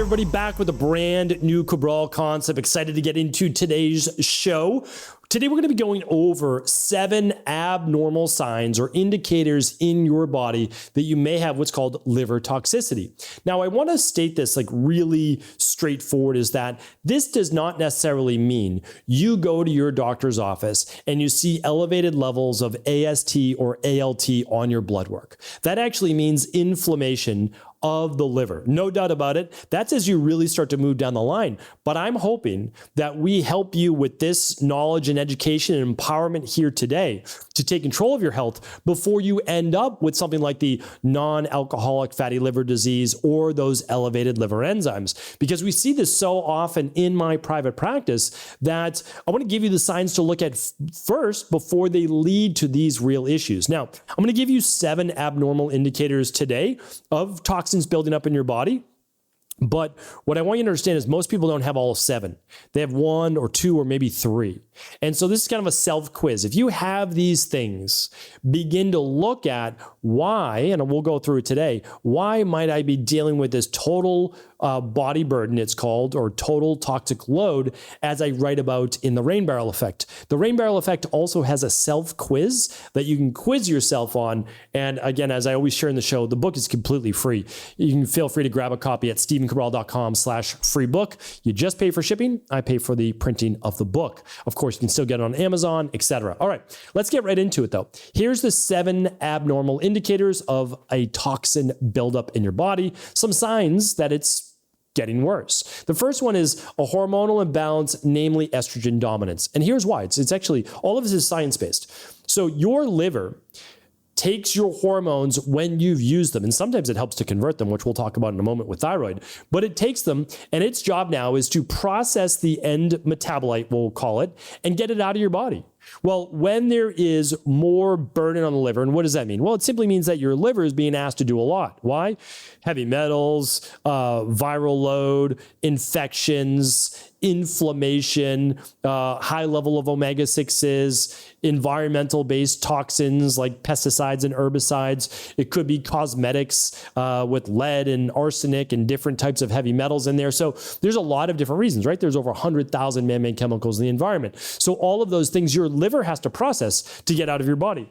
everybody, back with a brand new Cabral Concept. Excited to get into today's show. Today, we're going to be going over 7 abnormal signs or indicators in your body that you may have what's called liver toxicity. Now, I want to state this like really straightforward, is that this does not necessarily mean you go to your doctor's office and you see elevated levels of AST or ALT on your blood work. That actually means inflammation of the liver. No doubt about it. That's as you really start to move down the line. But I'm hoping that we help you with this knowledge and education and empowerment here today to take control of your health before you end up with something like the non-alcoholic fatty liver disease or those elevated liver enzymes. Because we see this so often in my private practice that I want to give you the signs to look at first before they lead to these real issues. Now, I'm going to give you 7 abnormal indicators today of toxins building up in your body. But what I want you to understand is most people don't have all 7. They have 1 or 2 or maybe 3. And so this is kind of a self-quiz. If you have these things, begin to look at why, and we'll go through it today, why might I be dealing with this total body burden, it's called, or total toxic load, as I write about in the rain barrel effect. The rain barrel effect also has a self-quiz that you can quiz yourself on. And again, as I always share in the show, the book is completely free. You can feel free to grab a copy at stevencabral.com/free book. You just pay for shipping. I pay for the printing of the book. Of course, you can still get it on Amazon, etc. All right, let's get right into it though. Here's the 7 abnormal indicators of a toxin buildup in your body. Some signs that it's getting worse. The first one is a hormonal imbalance, namely estrogen dominance. And here's why. It's actually, all of this is science-based. So your liver takes your hormones when you've used them. And sometimes it helps to convert them, which we'll talk about in a moment with thyroid. But it takes them, and its job now is to process the end metabolite, we'll call it, and get it out of your body. Well, when there is more burden on the liver, and what does that mean? Well, it simply means that your liver is being asked to do a lot. Why? Heavy metals, viral load, infections, inflammation, high level of omega-6s, environmental-based toxins like pesticides and herbicides. It could be cosmetics with lead and arsenic and different types of heavy metals in there. So there's a lot of different reasons, right? There's over 100,000 man-made chemicals in the environment. So all of those things your liver has to process to get out of your body.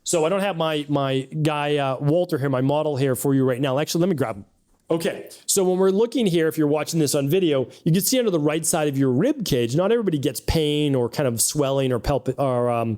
So I don't have my guy, Walter here, my model here for you right now. Actually, let me grab him. Okay, so when we're looking here, if you're watching this on video, you can see under the right side of your rib cage, not everybody gets pain or kind of swelling or palpations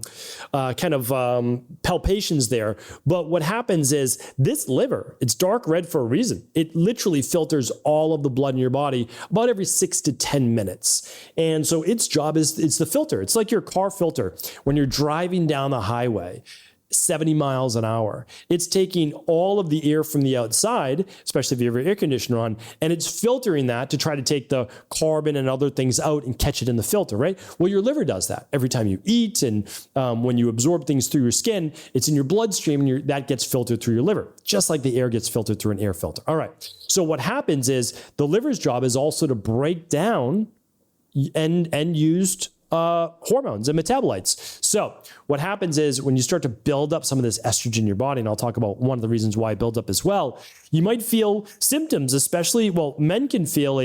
there. But what happens is this liver, it's dark red for a reason. It literally filters all of the blood in your body about every 6 to 10 minutes. And so its job is, it's the filter. It's like your car filter when you're driving down the highway. 70 miles an hour. It's taking all of the air from the outside, especially if you have your air conditioner on, and it's filtering that to try to take the carbon and other things out and catch it in the filter, right? Well, your liver does that every time you eat, and when you absorb things through your skin, it's in your bloodstream, and that gets filtered through your liver, just like the air gets filtered through an air filter. All right. So what happens is the liver's job is also to break down and used hormones and metabolites. So what happens is when you start to build up some of this estrogen in your body, and I'll talk about one of the reasons why it builds up as well, you might feel symptoms, especially, well, men can feel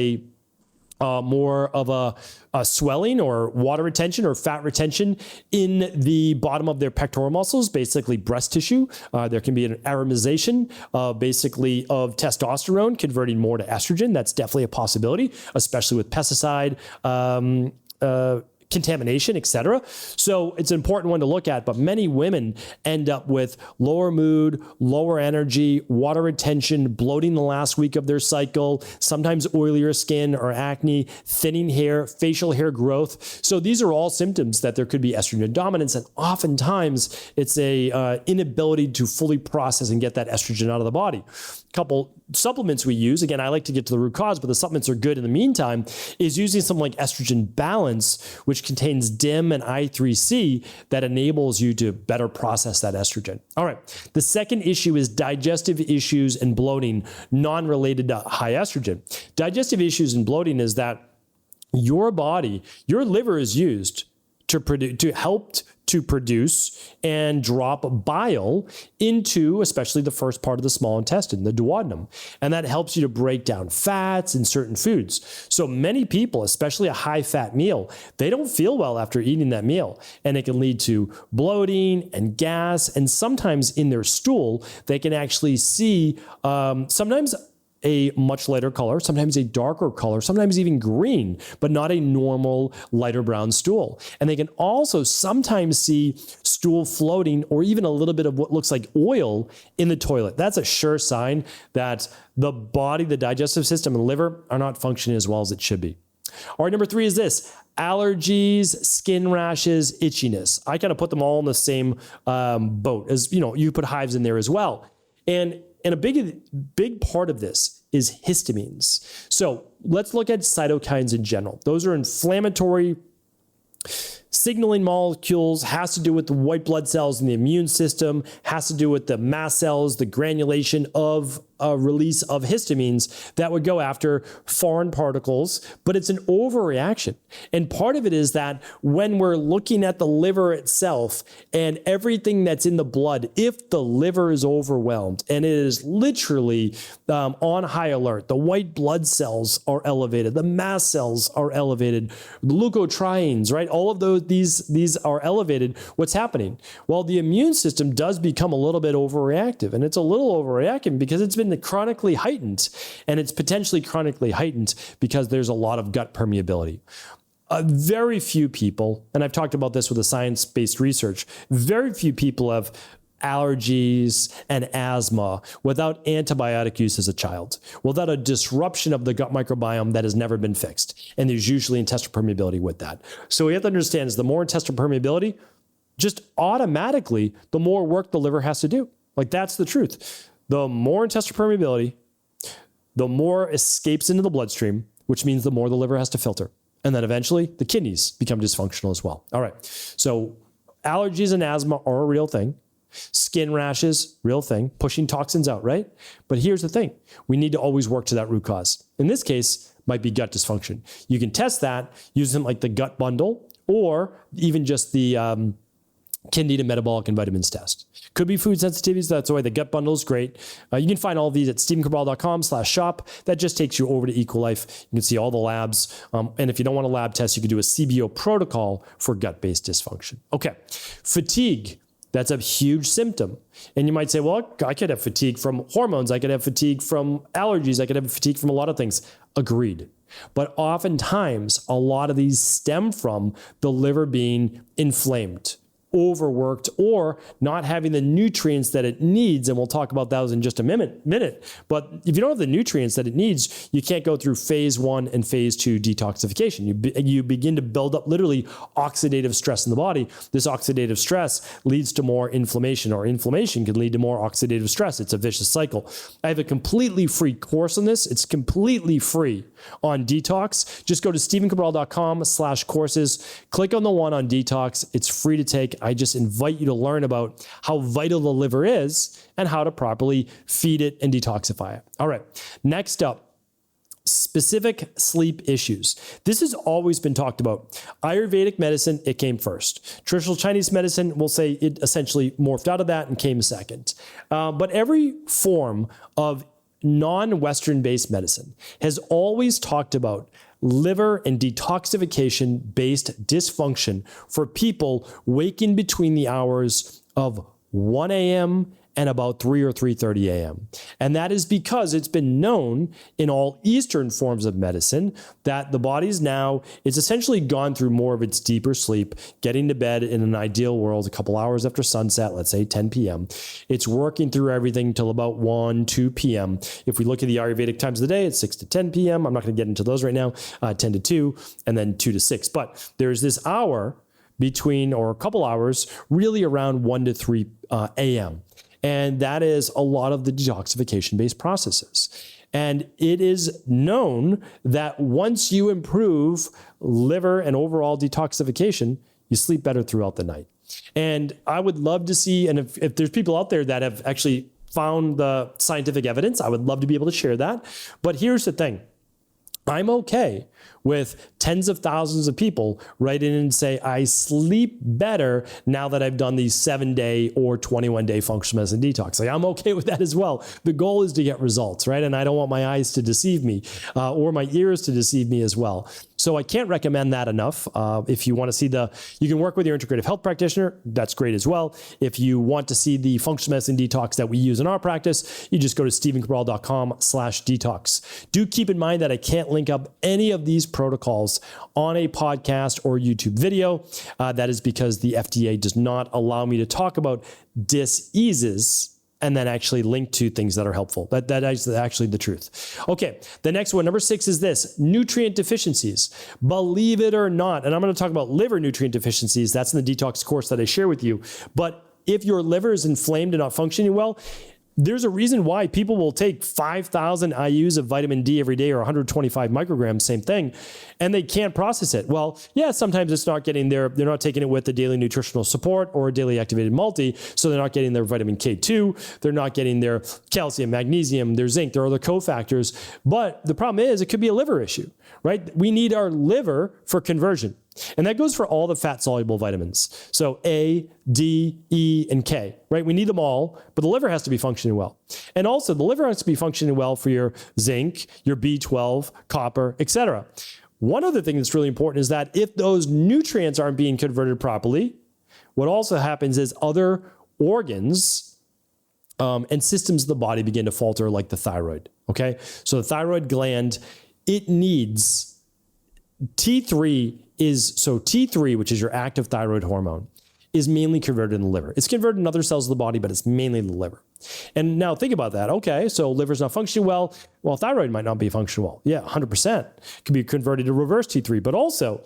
more of a swelling or water retention or fat retention in the bottom of their pectoral muscles, basically breast tissue. There can be an aromatization basically of testosterone converting more to estrogen. That's definitely a possibility, especially with pesticide, contamination, etc. So it's an important one to look at, but many women end up with lower mood, lower energy, water retention, bloating the last week of their cycle, sometimes oilier skin or acne, thinning hair, facial hair growth. So these are all symptoms that there could be estrogen dominance, and oftentimes it's a inability to fully process and get that estrogen out of the body. Couple supplements we use, again, I like to get to the root cause, but the supplements are good in the meantime, is using something like Estrogen Balance, which contains DIM and I3C that enables you to better process that estrogen. All right. The second issue is digestive issues and bloating, non-related to high estrogen. Digestive issues and bloating is that your body, your liver is used to produce, to help to produce and drop bile into especially the first part of the small intestine, the duodenum. And that helps you to break down fats in certain foods. So many people, especially a high-fat meal, they don't feel well after eating that meal. And it can lead to bloating and gas. And sometimes in their stool, they can actually see sometimes a much lighter color, sometimes a darker color, sometimes even green, but not a normal lighter brown stool. And they can also sometimes see stool floating or even a little bit of what looks like oil in the toilet. That's a sure sign that the body, the digestive system, and the liver are not functioning as well as it should be. All right, number 3 is this: allergies, skin rashes, itchiness. I kind of put them all in the same boat as, you put hives in there as well. And a big part of this is histamines. So let's look at cytokines in general. Those are inflammatory signaling molecules, has to do with the white blood cells in the immune system, has to do with the mast cells, the granulation of release of histamines that would go after foreign particles, but it's an overreaction. And part of it is that when we're looking at the liver itself and everything that's in the blood, if the liver is overwhelmed and it is literally on high alert, the white blood cells are elevated, the mast cells are elevated, leukotrienes, right? All of these are elevated. What's happening? Well, the immune system does become a little bit overreactive, and it's a little overreacting because it's been chronically heightened, and it's potentially chronically heightened because there's a lot of gut permeability. Very few people, and I've talked about this with the science-based research, very few people have allergies and asthma without antibiotic use as a child, without a disruption of the gut microbiome that has never been fixed. And there's usually intestinal permeability with that. So we have to understand is the more intestinal permeability, just automatically, the more work the liver has to do. Like, that's the truth. The more intestinal permeability, the more escapes into the bloodstream, which means the more the liver has to filter. And then eventually the kidneys become dysfunctional as well. All right. So allergies and asthma are a real thing. Skin rashes, real thing. Pushing toxins out, right? But here's the thing. We need to always work to that root cause. In this case, might be gut dysfunction. You can test that using like the gut bundle or even just the Candida metabolic and vitamins test. Could be food sensitivities. That's why the gut bundle is great. You can find all of these at stephencabral.com/shop. That just takes you over to EcoLife. You can see all the labs. And if you don't want a lab test, you can do a CBO protocol for gut-based dysfunction. Okay. Fatigue. That's a huge symptom. And you might say, well, I could have fatigue from hormones. I could have fatigue from allergies. I could have fatigue from a lot of things. Agreed. But oftentimes, a lot of these stem from the liver being inflamed, overworked, or not having the nutrients that it needs. And we'll talk about those in just a minute. But if you don't have the nutrients that it needs, you can't go through phase 1 and phase 2 detoxification. You begin to build up literally oxidative stress in the body. This oxidative stress leads to more inflammation, or inflammation can lead to more oxidative stress. It's a vicious cycle. I have a completely free course on this. It's completely free on detox. Just go to stephencabral.com/courses. Click on the one on detox. It's free to take. I just invite you to learn about how vital the liver is and how to properly feed it and detoxify it. All right. Next up, specific sleep issues. This has always been talked about. Ayurvedic medicine, it came first. Traditional Chinese medicine, we'll say it essentially morphed out of that and came second. But every form of non-Western based medicine has always talked about liver and detoxification based dysfunction for people waking between the hours of 1 a.m. and about 3 or 3:30 a.m. And that is because it's been known in all Eastern forms of medicine that the body's now, it's essentially gone through more of its deeper sleep, getting to bed in an ideal world a couple hours after sunset, let's say 10 p.m. It's working through everything till about 1, 2 p.m. If we look at the Ayurvedic times of the day, it's 6 to 10 p.m. I'm not going to get into those right now, 10 to 2, and then 2 to 6. But there's this hour between, or a couple hours, really around 1 to 3 a.m. And that is a lot of the detoxification-based processes. And it is known that once you improve liver and overall detoxification, you sleep better throughout the night. And I would love to see, and if there's people out there that have actually found the scientific evidence, I would love to be able to share that. But here's the thing. I'm okay with tens of thousands of people write in and say, I sleep better now that I've done these 7-day or 21-day functional medicine detox. Like, I'm okay with that as well. The goal is to get results, right? And I don't want my eyes to deceive me or my ears to deceive me as well. So I can't recommend that enough. If you want to see you can work with your integrative health practitioner. That's great as well. If you want to see the functional medicine detox that we use in our practice, you just go to stephencabral.com/detox. Do keep in mind that I can't link up any of these protocols on a podcast or YouTube video. That is because the FDA does not allow me to talk about diseases and then actually link to things that are helpful. That is actually the truth. Okay, the next one, number 6, is this: nutrient deficiencies. Believe it or not, and I'm going to talk about liver nutrient deficiencies. That's in the detox course that I share with you. But if your liver is inflamed and not functioning well, there's a reason why people will take 5,000 IUs of vitamin D every day, or 125 micrograms, same thing, and they can't process it. Well, yeah, sometimes it's not getting they're not taking it with the daily nutritional support or a daily activated multi, so they're not getting their vitamin K2, they're not getting their calcium, magnesium, their zinc, their other cofactors. But the problem is it could be a liver issue, right? We need our liver for conversion. And that goes for all the fat-soluble vitamins. So A, D, E, and K, right? We need them all, but the liver has to be functioning well. And also, the liver has to be functioning well for your zinc, your B12, copper, etc. One other thing that's really important is that if those nutrients aren't being converted properly, what also happens is other organs and systems of the body begin to falter, like the thyroid, okay? So the thyroid gland, it needs T3, which is your active thyroid hormone, is mainly converted in the liver. It's converted in other cells of the body, but it's mainly in the liver. And now think about that. Okay, so liver's not functioning well. Well, thyroid might not be functioning well. Yeah, 100% can be converted to reverse T3. But also,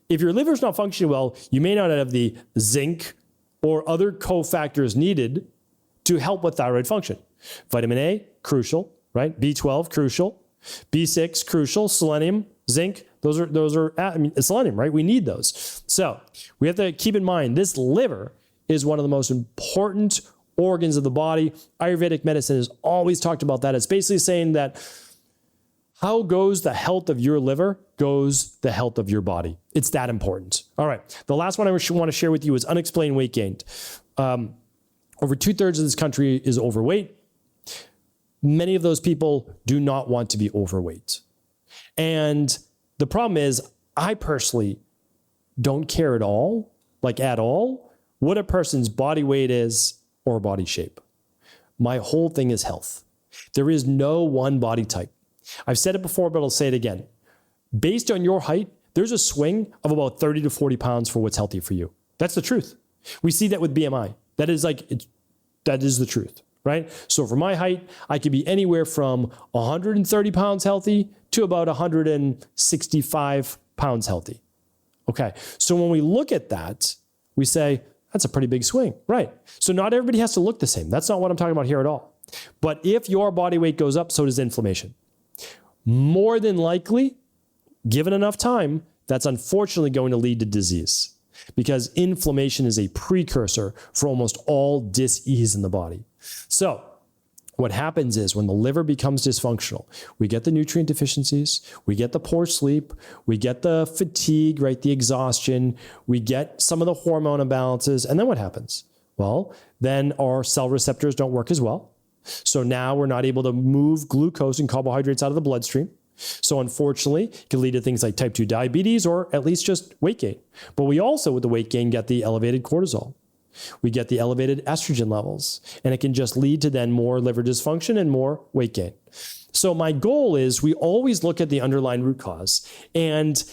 if your liver's not functioning well, you may not have the zinc or other cofactors needed to help with thyroid function. Vitamin A, crucial, right? B12, crucial. B6, crucial. Selenium, zinc, those are selenium, right? We need those. So we have to keep in mind this liver is one of the most important organs of the body. Ayurvedic medicine has always talked about that. It's basically saying that how goes the health of your liver goes the health of your body. It's that important. All right. The last one I want to share with you is unexplained weight gain. Over 2/3 of this country is overweight. Many of those people do not want to be overweight. And the problem is, I personally don't care at all, what a person's body weight is or body shape. My whole thing is health. There is no one body type. I've said it before, but I'll say it again. Based on your height, there's a swing of about 30 to 40 pounds for what's healthy for you. That's the truth. We see that with BMI. That is the truth, right? So for my height, I could be anywhere from 130 pounds healthy to about 165 pounds healthy. Okay, so when we look at that, we say, that's a pretty big swing, right? So not everybody has to look the same. That's not what I'm talking about here at all. But if your body weight goes up, so does inflammation. More than likely, given enough time, that's unfortunately going to lead to disease, because inflammation is a precursor for almost all dis-ease in the body. So what happens is when the liver becomes dysfunctional, we get the nutrient deficiencies, we get the poor sleep, we get the fatigue, right? The exhaustion, we get some of the hormone imbalances. And then what happens? Well, then our cell receptors don't work as well. So now we're not able to move glucose and carbohydrates out of the bloodstream. So unfortunately, it can lead to things like type 2 diabetes or at least just weight gain. But we also, with the weight gain, get the elevated cortisol. We get the elevated estrogen levels, and it can just lead to then more liver dysfunction and more weight gain. So my goal is we always look at the underlying root cause. And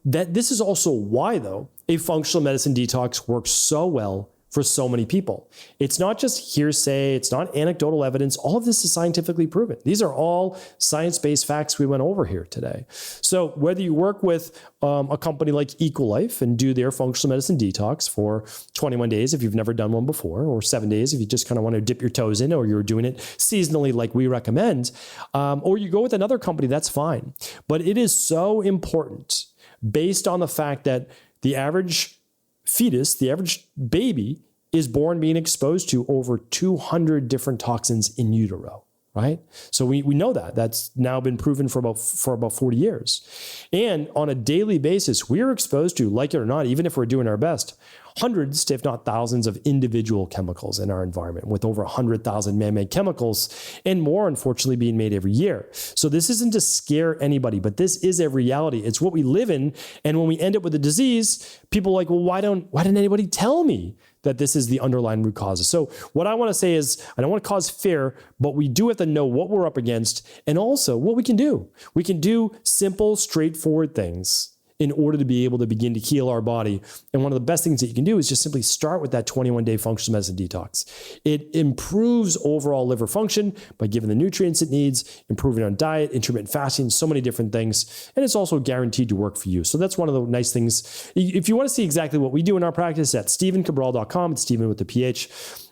that this is also why, though, a functional medicine detox works so well for so many people. It's not just hearsay. It's not anecdotal evidence. All of this is scientifically proven. These are all science-based facts we went over here today. So whether you work with a company like Equilife and do their functional medicine detox for 21 days if you've never done one before, or 7 days if you just kind of want to dip your toes in, or you're doing it seasonally like we recommend, or you go with another company, that's fine. But it is so important, based on the fact that the average fetus, the average baby, is born being exposed to over 200 different toxins in utero. right? So we know that. That's now been proven for about 40 years. And on a daily basis, we are exposed to, like it or not, even if we're doing our best, hundreds, if not thousands, of individual chemicals in our environment, with over 100,000 man-made chemicals and more, unfortunately, being made every year. So this isn't to scare anybody, but this is a reality. It's what we live in. And when we end up with a disease, people are like, well, why didn't anybody tell me that this is the underlying root causes? So what I want to say is, I don't want to cause fear, but we do have to know what we're up against and also what we can do. We can do simple, straightforward things in order to be able to begin to heal our body. And one of the best things that you can do is just simply start with that 21-day functional medicine detox. It improves overall liver function by giving the nutrients it needs, improving on diet, intermittent fasting, so many different things. And it's also guaranteed to work for you. So that's one of the nice things. If you want to see exactly what we do in our practice, at StephenCabral.com, it's Stephen with the PH,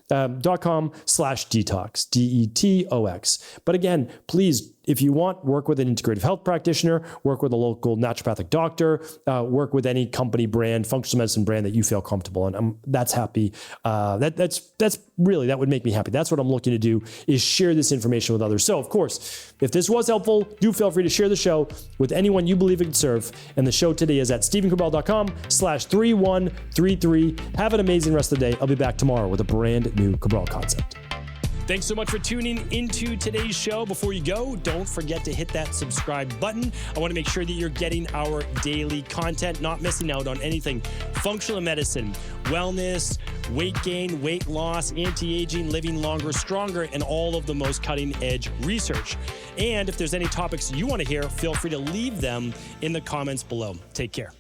.com/detox, DETOX. But again, please, if you want, work with an integrative health practitioner, work with a local naturopathic doctor, work with any company brand, functional medicine brand that you feel comfortable in. That's happy. That's really, that would make me happy. That's what I'm looking to do, is share this information with others. So of course, if this was helpful, do feel free to share the show with anyone you believe it could serve. And the show today is at StephenCabral.com/3133. Have an amazing rest of the day. I'll be back tomorrow with a brand new Cabral Concept. Thanks so much for tuning into today's show. Before you go, don't forget to hit that subscribe button. I want to make sure that you're getting our daily content, not missing out on anything functional medicine, wellness, weight gain, weight loss, anti-aging, living longer, stronger, and all of the most cutting-edge research. And if there's any topics you want to hear, feel free to leave them in the comments below. Take care.